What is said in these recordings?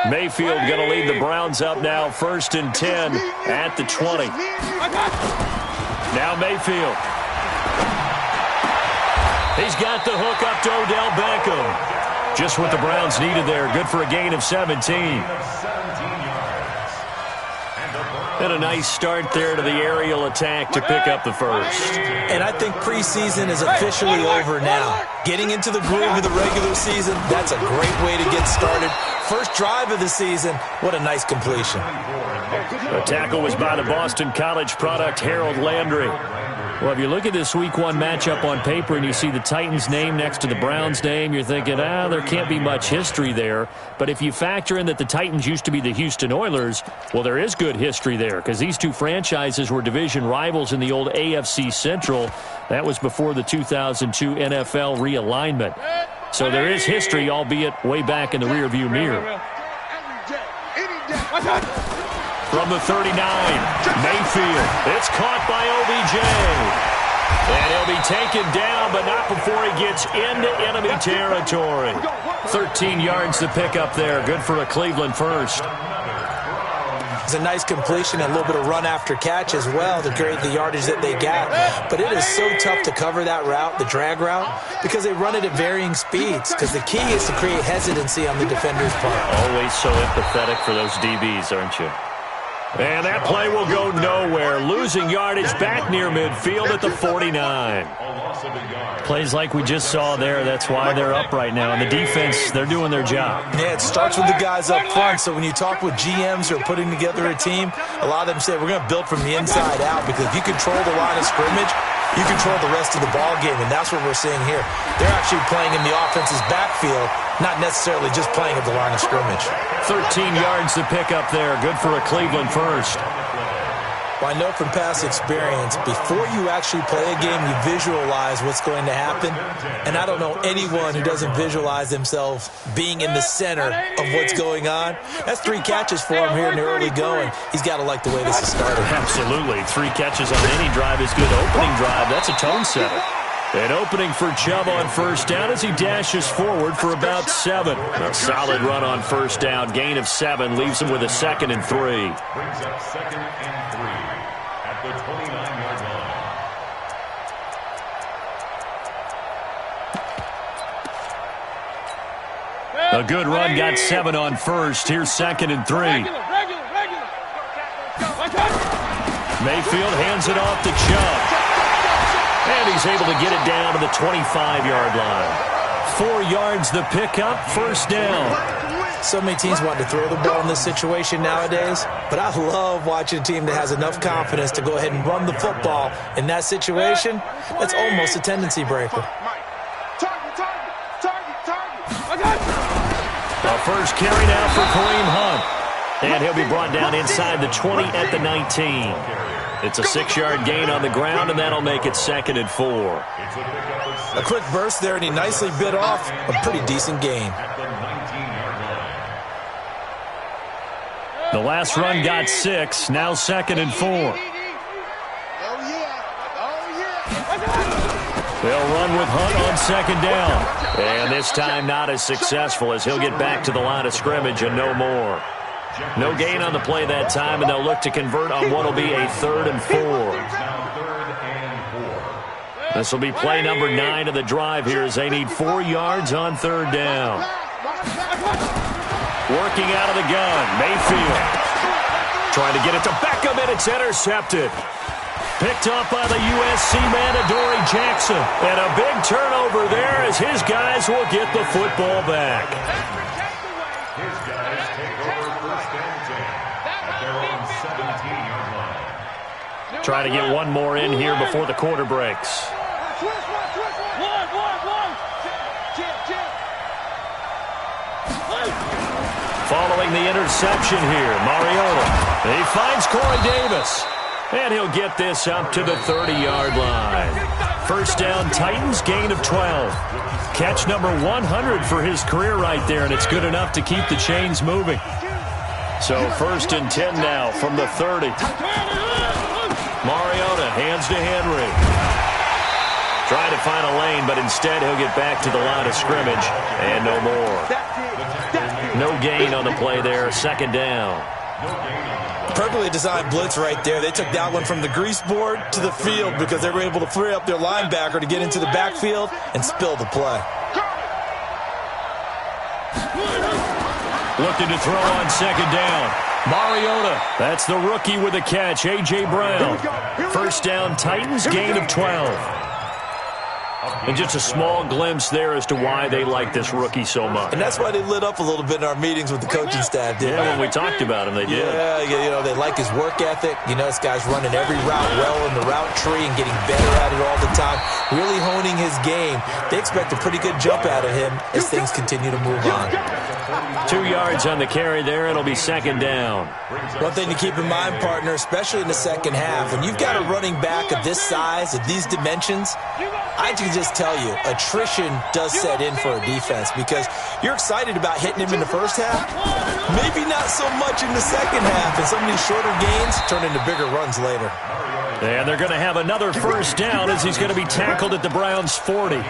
Mayfield going to lead the Browns up now, 1st and 10 at the 20. Now Mayfield. He's got the hook up to Odell Beckham. Just what the Browns needed there. Good for a gain of 17. And a nice start there to the aerial attack to pick up the first. And I think preseason is officially over now. Getting into the groove of the regular season, that's a great way to get started. First drive of the season, what a nice completion. The tackle was by the Boston College product, Harold Landry. Well, if you look at this Week 1 matchup on paper and you see the Titans' name next to the Browns' name, you're thinking, there can't be much history there. But if you factor in that the Titans used to be the Houston Oilers, well, there is good history there because these two franchises were division rivals in the old AFC Central. That was before the 2002 NFL realignment. So there is history, albeit way back in the rearview mirror. From the 39, Mayfield. It's caught by OBJ. And he'll be taken down, but not before he gets into enemy territory. 13 yards to pick up there. Good for a Cleveland first. It's a nice completion, a little bit of run after catch as well to create the yardage that they got. But it is so tough to cover that route, the drag route, because they run it at varying speeds. Because the key is to create hesitancy on the defender's part. Always so empathetic for those DBs, aren't you? And that play will go nowhere. Losing yardage back near midfield at the 49. Plays like we just saw there. That's why they're up right now. And the defense, they're doing their job. Yeah, it starts with the guys up front. So when you talk with GMs who are putting together a team, a lot of them say we're going to build from the inside out. Because if you control the line of scrimmage, you control the rest of the ball game. And that's what we're seeing here. They're actually playing in the offense's backfield, not necessarily just playing at the line of scrimmage. 13 yards to pick up there. Good for a Cleveland first. Well, I know from past experience, before you actually play a game, you visualize what's going to happen. And I don't know anyone who doesn't visualize themselves being in the center of what's going on. That's 3 catches for him here in the early going. He's got to like the way this has started. Absolutely. 3 catches on any drive is good. Opening drive, that's a tone setter. An opening for Chubb on first down as he dashes forward for about 7. A solid run on first down. Gain of 7 leaves him with a 2nd and 3. Brings up 2nd and 3 at the 29-yard A line. good run, got 7 on first. Here's 2nd and 3. Mayfield hands it off to Chubb. And he's able to get it down to the 25-yard line. 4 yards the pickup, first down. So many teams want to throw the ball in this situation nowadays, but I love watching a team that has enough confidence to go ahead and run the football. In that situation, that's almost a tendency breaker. A first carry now for Kareem Hunt. And he'll be brought down inside the 20 at the 19. It's a 6-yard gain on the ground, and that'll make it 2nd and 4. A quick burst there, and he nicely bit off a pretty decent gain. The last run got 6, now 2nd and 4. They'll run with Hunt on 2nd down. And this time not as successful as he'll get back to the line of scrimmage and no more. No gain on the play that time, and they'll look to convert on what will be a 3rd and 4. This will be play number 9 of the drive here as they need 4 yards on 3rd down. Working out of the gun, Mayfield. Trying to get it to Beckham, and it's intercepted. Picked up by the USC man, Adoree Jackson. And a big turnover there as his guys will get the football back. Trying to get one more in here before the quarter breaks. Following the interception here, Mariota. He finds Corey Davis. And he'll get this up to the 30-yard line. First down, Titans, gain of 12. Catch number 100 for his career right there, and it's good enough to keep the chains moving. So 1st and 10 now from the 30. Mariota hands to Henry. Trying to find a lane, but instead he'll get back to the line of scrimmage and no more. No gain on the play there. Second down. Perfectly designed blitz right there. They took that one from the grease board to the field because they were able to free up their linebacker to get into the backfield and spill the play. Looking to throw on second down. Mariota. That's the rookie with the catch, A.J. Brown. First down, Titans, gain of 12. And just a small glimpse there as to why they like this rookie so much. And that's why they lit up a little bit in our meetings with the coaching staff, didn't they? Yeah, when we talked about him, they did. Yeah, you know, they like his work ethic. You know, this guy's running every route well in the route tree and getting better at it all the time, really honing his game. They expect a pretty good jump out of him as things continue to move on. 2 yards on the carry there. It'll be second down. One thing to keep in mind, partner, especially in the second half, when you've got a running back of this size, of these dimensions, I can just tell you, attrition does set in for a defense because you're excited about hitting him in the first half, maybe not so much in the second half, and some of these shorter gains turn into bigger runs later. And they're going to have another first down as he's going to be tackled at the Browns' 40.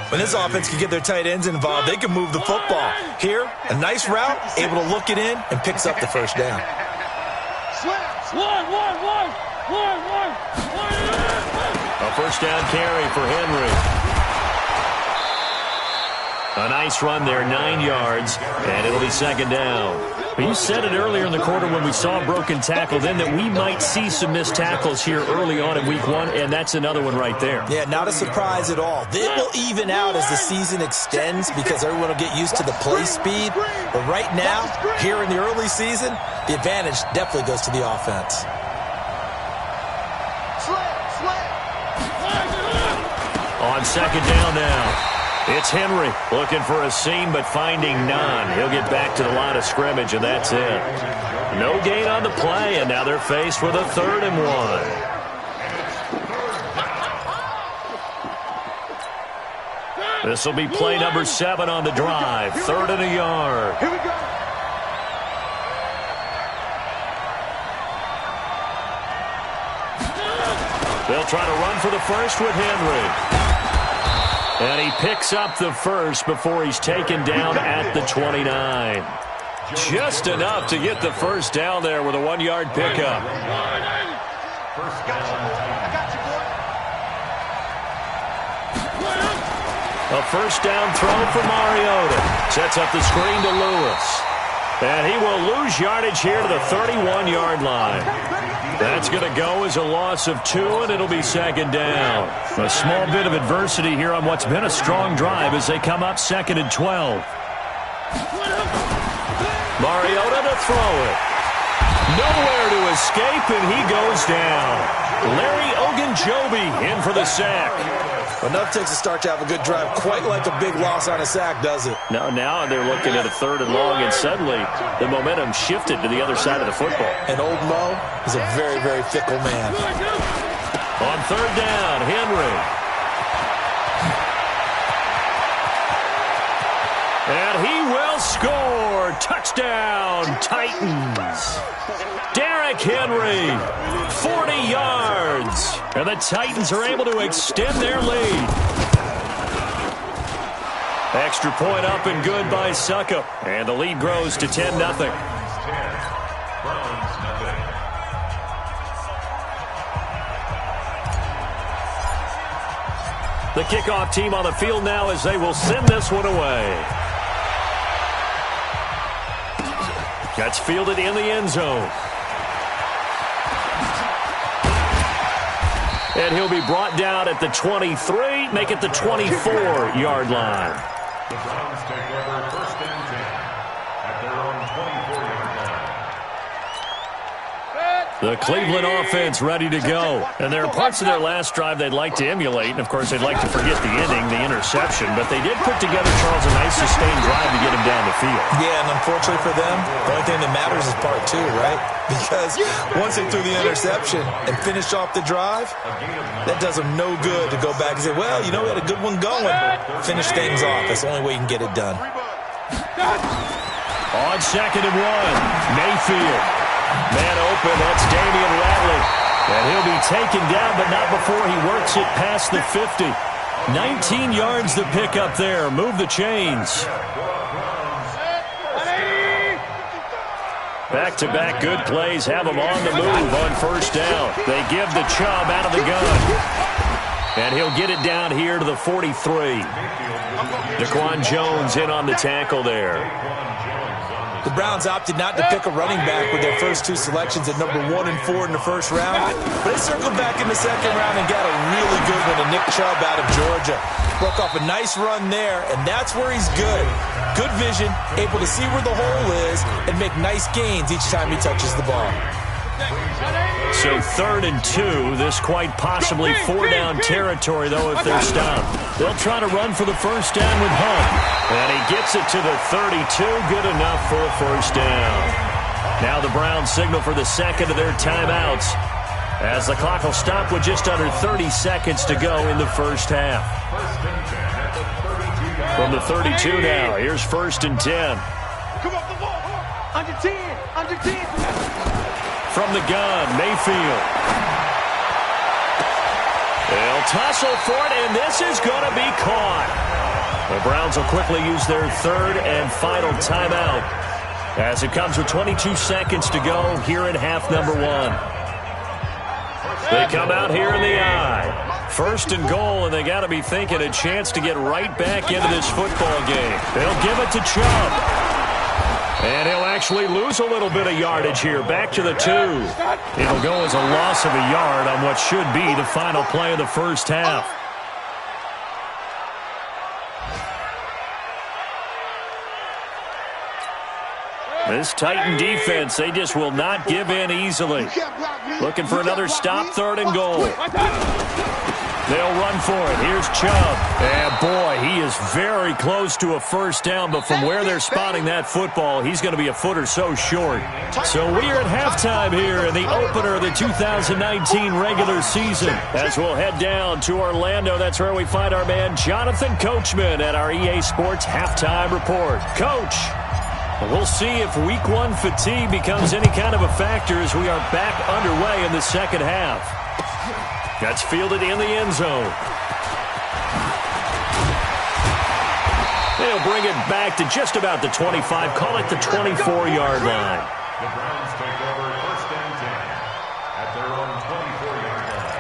When this offense can get their tight ends involved, they can move the football. Here, a nice route, able to look it in, and picks up the first down. A first down carry for Henry. A nice run there, 9 yards, and it'll be second down. But you said it earlier in the quarter when we saw a broken tackle then that we might see some missed tackles here early on in week 1, and that's another one right there. Yeah, not a surprise at all. It will even out as the season extends because everyone will get used to the play speed. But right now, here in the early season, the advantage definitely goes to the offense. On second down now. It's Henry looking for a seam but finding none. He'll get back to the line of scrimmage, and that's it. No gain on the play, and now they're faced with a 3rd and 1. This will be play number 7 on the drive. 3rd and a yard. Here we go. They'll try to run for the first with Henry. And he picks up the first before he's taken down at the 29. Just enough to get the first down there with a 1-yard pickup. A first down throw for Mariota. Sets up the screen to Lewis. And he will lose yardage here to the 31-yard line. That's going to go as a loss of 2, and it'll be second down. A small bit of adversity here on what's been a strong drive as they come up 2nd and 12. Mariota to throw it. Nowhere to escape, and he goes down. Larry Ogunjobi in for the sack. Enough takes a start to have a good drive, quite like a big loss on a sack, does it? Now they're looking at a 3rd and long, and suddenly the momentum shifted to the other side of the football. And old Mo is a very, very fickle man. On 3rd down, Henry. And he will score. Touchdown, Titans. Derrick Henry, 40 yards. And the Titans are able to extend their lead. Extra point up and good by Suckup. And the lead grows to 10-0. The kickoff team on the field now as they will send this one away. That's fielded in the end zone. And he'll be brought down at the 23, make it the 24-yard line. The Browns take over 1st and 10 at their own 24-yard line. The Cleveland offense ready to go. And there are parts of their last drive they'd like to emulate. And, of course, they'd like to forget the ending, the interception. But they did put together, Charles, a nice sustained drive to get him down the field. Yeah, and unfortunately for them, the only thing that matters is part 2, right? Because once they threw the interception and finished off the drive, that does them no good to go back and say, well, you know, we had a good one going. Finish things off. That's the only way you can get it done. On 2nd and 1, Mayfield. Man open, that's Damian Ratley. And he'll be taken down, but not before he works it past the 50. 19 yards to pick up there. Move the chains. Back-to-back good plays have them on the move on first down. They give the Chubb out of the gun. And he'll get it down here to the 43. Daquan Jones in on the tackle there. The Browns opted not to pick a running back with their first two selections at number 1 and 4 in the first round. But they circled back in the second round and got a really good one to Nick Chubb out of Georgia. Broke off a nice run there, and that's where he's good. Good vision, able to see where the hole is, and make nice gains each time he touches the ball. So 3rd and 2, this quite possibly 4-down territory, though, if they're stopped. They'll try to run for the first down with Hunt. And he gets it to the 32, good enough for a first down. Now the Browns signal for the second of their timeouts, as the clock will stop with just under 30 seconds to go in the first half. From the 32 now, here's 1st and 10. Come on, the ball. Under 10, under 10. From the gun, Mayfield. They'll tussle for it, and this is going to be caught. The Browns will quickly use their 3rd and final timeout, as it comes with 22 seconds to go here in half number 1. They come out here in the I. 1st and goal, and they got to be thinking a chance to get right back into this football game. They'll give it to Chubb. And he'll actually lose a little bit of yardage here. Back to the 2. It'll go as a loss of a yard on what should be the final play of the first half. This Titan defense, they just will not give in easily. Looking for another stop, 3rd and goal. They'll run for it. Here's Chubb. And, boy, he is very close to a first down, but from where they're spotting that football, he's going to be a foot or so short. So we are at halftime here in the opener of the 2019 regular season. As we'll head down to Orlando, that's where we find our man Jonathan Coachman at our EA Sports Halftime Report. Coach, we'll see if Week 1 fatigue becomes any kind of a factor as we are back underway in the second half. That's fielded in the end zone. They'll bring it back to just about the 25. Call it the 24-yard line. The Browns take over 1st and 10 at their own 24-yard line.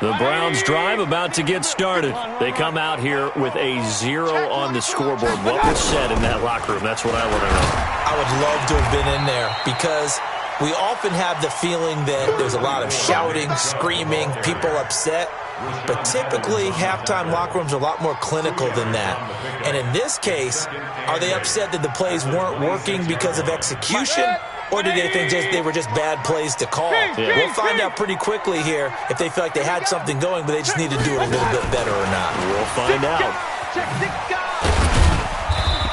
The Browns drive about to get started. They come out here with a 0 on the scoreboard. What was said in that locker room? That's what I want to know. I would love to have been in there because we often have the feeling that there's a lot of shouting, screaming, people upset. But typically, halftime locker rooms are a lot more clinical than that. And in this case, are they upset that the plays weren't working because of execution? Or do they think they were just bad plays to call? Yeah. We'll find out pretty quickly here if they feel like they had something going, but they just need to do it a little bit better or not. We'll find out.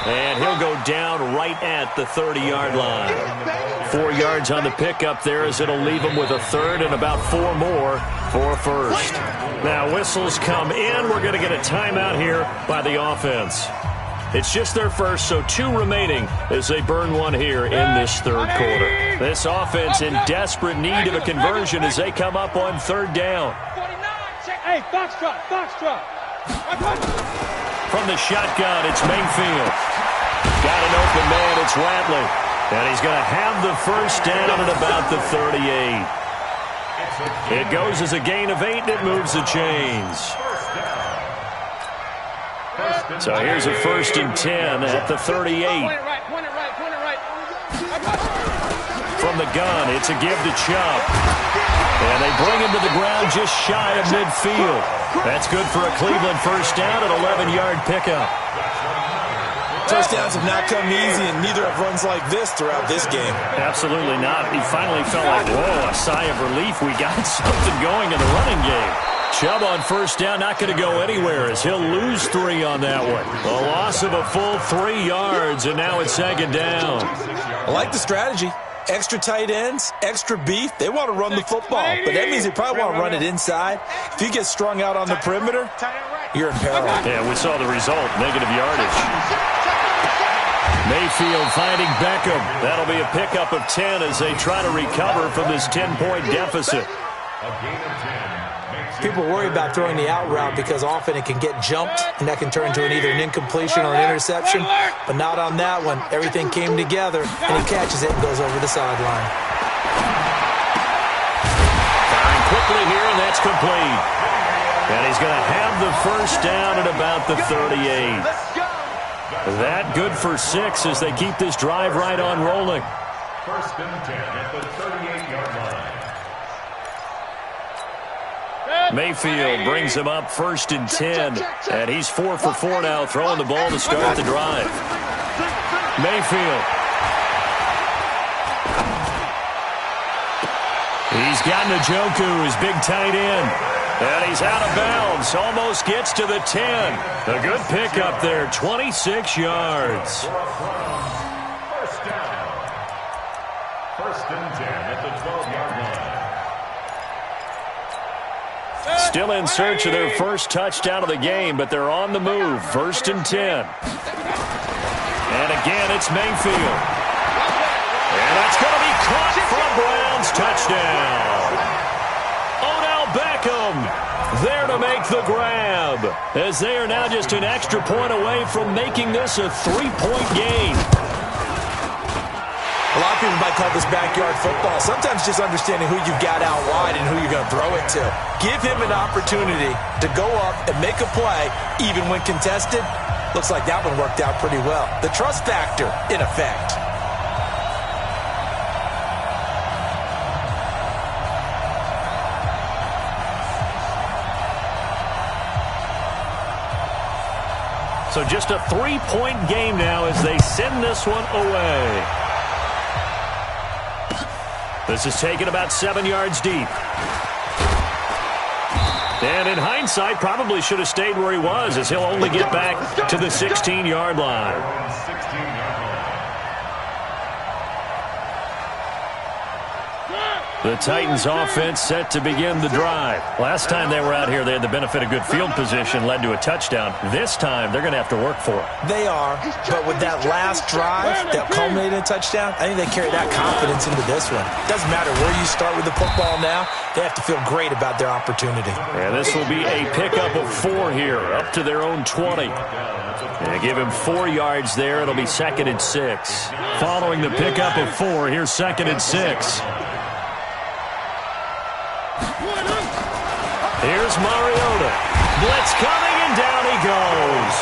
And he'll go down right at the 30-yard line. 4 yards on the pickup there as it'll leave him with a 3rd and about 4 more for a first. Now whistles come in. We're going to get a timeout here by the offense. It's just their first, so 2 remaining as they burn one here in this 3rd quarter. This offense in desperate need of a conversion as they come up on 3rd down. Hey, Foxtrot, Foxtrot. From the shotgun, it's Mayfield. Got an open man, it's Ratley. And he's going to have the first down at about the 38. It goes as a gain of 8, and it moves the chains. So here's a 1st and 10 at the 38. From the gun, it's a give to Chubb. And they bring him to the ground just shy of midfield. That's good for a Cleveland first down, an 11-yard pickup. First downs have not come easy, and neither have runs like this throughout this game. Absolutely not. He finally felt like, whoa, a sigh of relief. We got something going in the running game. Chubb on first down, not going to go anywhere as he'll lose 3 on that one. A loss of a full 3 yards, and now it's 2nd down. I like the strategy. Extra tight ends, extra beef. They want to run the football, but that means they probably want to run it inside. If you get strung out on the perimeter, you're in peril. Yeah, we saw the result, negative yardage. Mayfield finding Beckham. That'll be a pickup of 10 as they try to recover from this 10-point deficit. A gain of 10. People worry about throwing the out route because often it can get jumped, and that can turn into either an incompletion or an interception. But not on that one. Everything came together, and he catches it and goes over the sideline. Firing quickly here, and that's complete. And he's going to have the first down at about the 38. That good for 6 as they keep this drive right on rolling. First and 10 at the 38-yard line. Mayfield brings him up first and 10. And he's 4 for 4 now, throwing the ball to start the drive. Mayfield. He's got Njoku, his big tight end. And he's out of bounds. Almost gets to the 10. A good pickup there, 26 yards. First down. First and 10 at the 12-yard line. Still in search of their first touchdown of the game, but they're on the move. First and 10. And again, it's Mayfield. And that's going to be caught for a Browns touchdown. Odell Beckham there to make the grab, as they are now just an extra point away from making this a 3-point game. A lot of people might call this backyard football. Sometimes just understanding who you've got out wide and who you're going to throw it to. Give him an opportunity to go up and make a play, even when contested. Looks like that one worked out pretty well. The trust factor in effect. So just a 3-point game now as they send this one away. This is taken about 7 yards deep. And in hindsight, probably should have stayed where he was, as he'll only get back to the 16-yard line. 16-yard line. The Titans offense set to begin the drive. Last time they were out here, they had the benefit of good field position, led to a touchdown. This time, they're going to have to work for it. They are, but with that last drive that culminated in a touchdown, I think they carry that confidence into this one. Doesn't matter where you start with the football now, they have to feel great about their opportunity. And this will be a pickup of 4 here, up to their own 20. And give him 4 yards there. It'll be 2nd and 6. Following the pickup of 4, here's 2nd and 6. Here's Mariota. Blitz coming, and down he goes.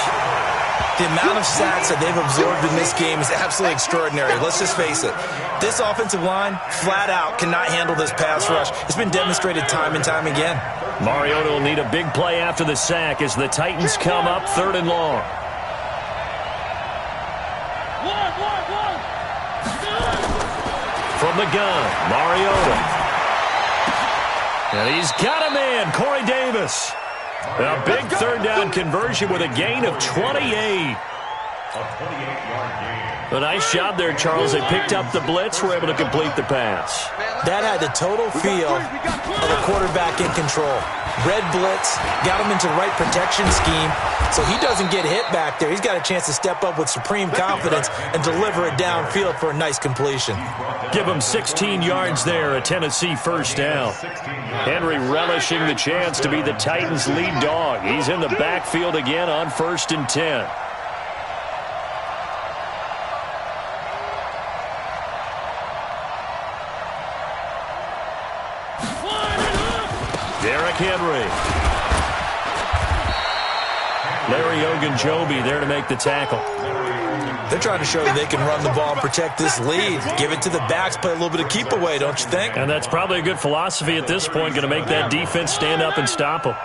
The amount of sacks that they've absorbed in this game is absolutely extraordinary. Let's just face it. This offensive line, flat out, cannot handle this pass rush. It's been demonstrated time and time again. Mariota will need a big play after the sack as the Titans come up 3rd and long. From the gun, Mariota. And he's got a man, Corey Davis. A big 3rd down conversion with a gain of 28. A 28-yard gain. A nice job there, Charles. They picked up the blitz, were able to complete the pass. That had the total feel of a quarterback in control. Red blitz, got him into the right protection scheme, so he doesn't get hit back there. He's got a chance to step up with supreme confidence and deliver it downfield for a nice completion. Give him 16 yards there, a Tennessee first down. Henry relishing the chance to be the Titans' lead dog. He's in the backfield again on 1st and 10. Derrick Henry. Larry Ogunjobi there to make the tackle. They're trying to show that they can run the ball and protect this lead. Give it to the backs, play a little bit of keep away, don't you think? And that's probably a good philosophy at this point, going to make that defense stand up and stop them.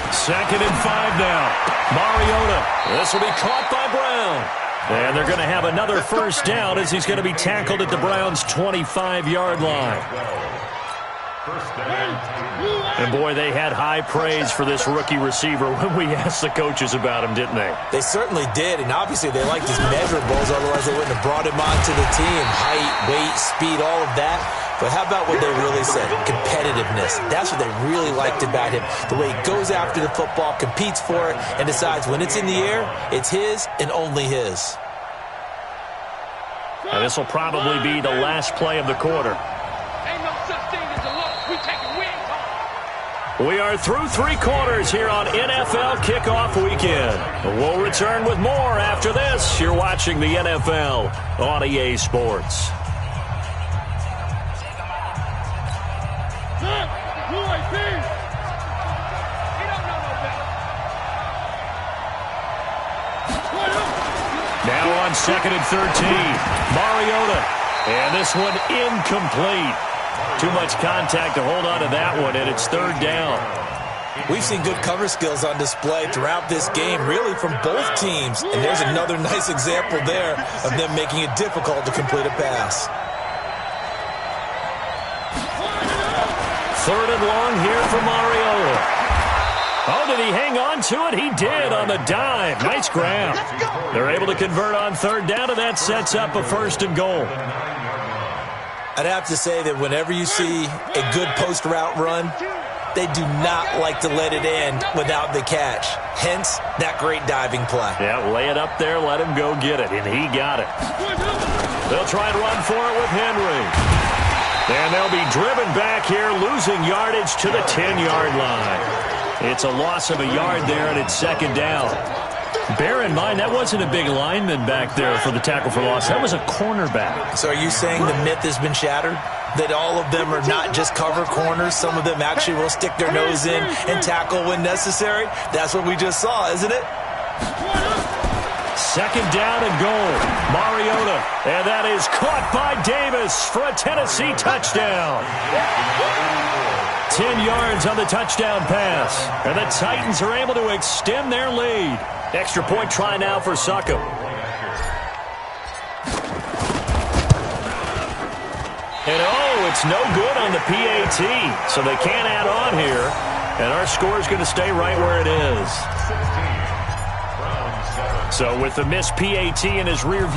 Second and 5 now. Mariota. This will be caught by Brown. And they're going to have another first down as he's going to be tackled at the Browns' 25-yard line. And, boy, they had high praise for this rookie receiver when we asked the coaches about him, didn't they? They certainly did, and obviously they liked his measurables, otherwise they wouldn't have brought him onto the team. Height, weight, speed, all of that. But how about what they really said? Competitive. competitiveness. That's what they really liked about him. The way he goes after the football, competes for it, and decides when it's in the air, it's his and only his. And this will probably be the last play of the quarter. Ain't no such thing as a loss. We taking wins home. We are through 3 quarters here on NFL Kickoff Weekend. We'll return with more after this. You're watching the NFL on EA Sports. Now on 2nd and 13, Mariota. And this one incomplete. Too much contact to hold on to that one, and it's 3rd down. We've seen good cover skills on display throughout this game, really from both teams. And there's another nice example there of them making it difficult to complete a pass. 3rd and long here for Mariota. Oh, did he hang on to it? He did on the dive. Nice grab. They're able to convert on 3rd down, and that sets up a 1st and goal. I'd have to say that whenever you see a good post route run, they do not like to let it end without the catch. Hence, that great diving play. Yeah, lay it up there, let him go get it, and he got it. They'll try and run for it with Henry. And they'll be driven back here, losing yardage to the 10-yard line. It's a loss of a yard there, and it's 2nd down. Bear in mind, that wasn't a big lineman back there for the tackle for loss. That was a cornerback. So are you saying the myth has been shattered? That all of them are not just cover corners? Some of them actually will stick their nose in and tackle when necessary? That's what we just saw, isn't it? 2nd down and goal. Mariota. And that is caught by Davis for a Tennessee touchdown. 10 yards on the touchdown pass. And the Titans are able to extend their lead. Extra point try now for Succop. And oh, it's no good on the PAT. So they can't add on here. And our score is going to stay right where it is. So with the missed PAT in his rear view.